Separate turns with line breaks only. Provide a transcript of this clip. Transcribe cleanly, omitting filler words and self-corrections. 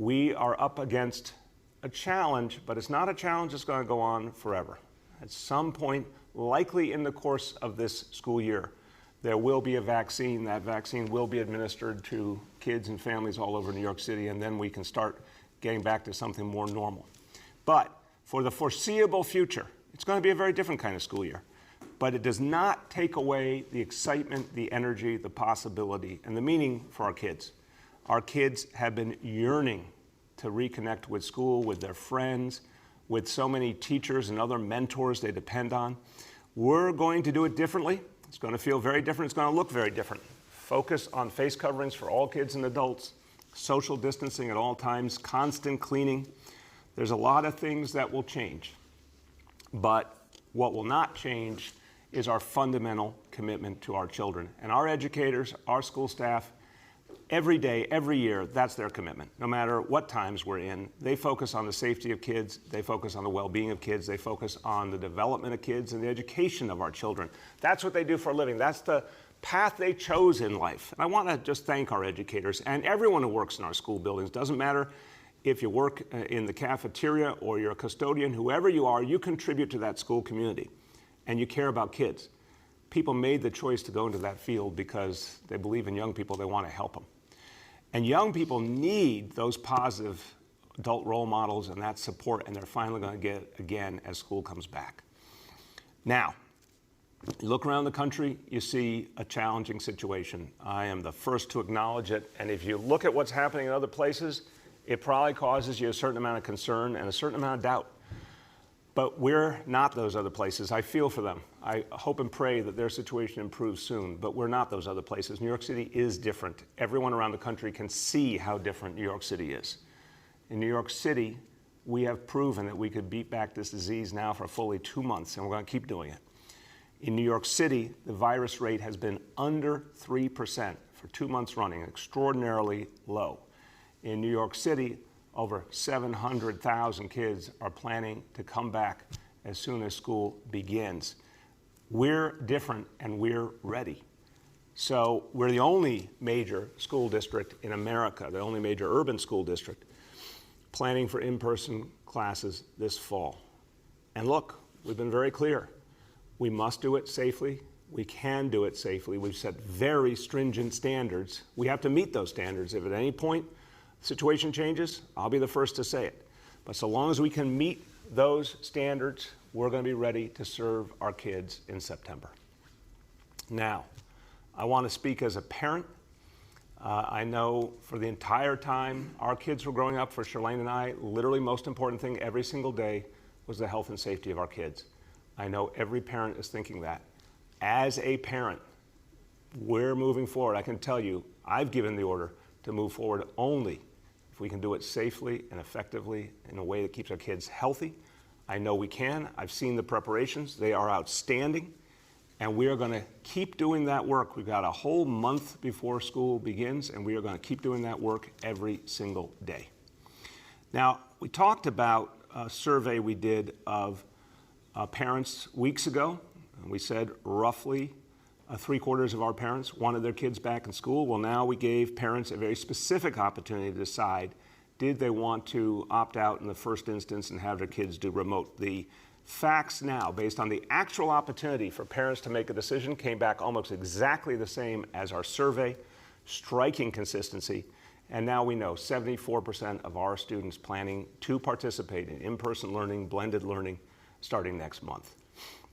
We are up against a challenge, but it's not a challenge that's going to go on forever. At some point, likely in the course of this school year, there will be a vaccine. That vaccine will be administered to kids and families all over New York City, and then we can start getting back to something more normal. But for the foreseeable future, it's going to be a very different kind of school year. But it does not take away the excitement, the energy, the possibility, and the meaning for our kids. Our kids have been yearning to reconnect with school, with their friends, with so many teachers and other mentors they depend on. We're going to do it differently. It's going to feel very different. It's going to look very different. Focus on face coverings for all kids and adults, social distancing at all times, constant cleaning. There's a lot of things that will change. But what will not change is our fundamental commitment to our children. And our educators, our school staff, every day, every year, that's their commitment. No matter what times we're in, they focus on the safety of kids, they focus on the well-being of kids, they focus on the development of kids and the education of our children. That's what they do for a living. That's the path they chose in life. And I want to just thank our educators and everyone who works in our school buildings. Doesn't matter if you work in the cafeteria or you're a custodian, whoever you are, you contribute to that school community and you care about kids. People made the choice to go into that field because they believe in young people, they want to help them. And young people need those positive adult role models and that support, and they're finally going to get it again as school comes back. Now, you look around the country, you see a challenging situation. I am the first to acknowledge it, and if you look at what's happening in other places, it probably causes you a certain amount of concern and a certain amount of doubt. But we're not those other places. I feel for them. I hope and pray that their situation improves soon, but we're not those other places. New York City is different. Everyone around the country can see how different New York City is. In New York City, we have proven that we could beat back this disease now for fully 2 months, and we're going to keep doing it. In New York City, the virus rate has been under 3% for 2 months running, extraordinarily low. In New York City, over 700,000 kids are planning to come back as soon as school begins. We're different and we're ready. So we're the only major school district in America, the only major urban school district, planning for in-person classes this fall. And look, we've been very clear. We must do it safely. We can do it safely. We've set very stringent standards. We have to meet those standards. If at any point situation changes, I'll be the first to say it. But so long as we can meet those standards, we're going to be ready to serve our kids in September. Now, I want to speak as a parent. I know for the entire time our kids were growing up, for Charlene and I, literally most important thing every single day was the health and safety of our kids. I know every parent is thinking that. As a parent, we're moving forward. I can tell you, I've given the order to move forward only if we can do it safely and effectively in a way that keeps our kids healthy. I know we can. I've seen the preparations. They are outstanding. And we are going to keep doing that work. We've got a whole month before school begins, and we are going to keep doing that work every single day. Now, we talked about a survey we did of parents weeks ago. We said roughly 3/4 of our parents wanted their kids back in school. Well, now we gave parents a very specific opportunity to decide, did they want to opt out in the first instance and have their kids do remote? The facts now, based on the actual opportunity for parents to make a decision, came back almost exactly the same as our survey, striking consistency. And now we know 74% of our students planning to participate in in-person learning, blended learning, starting next month.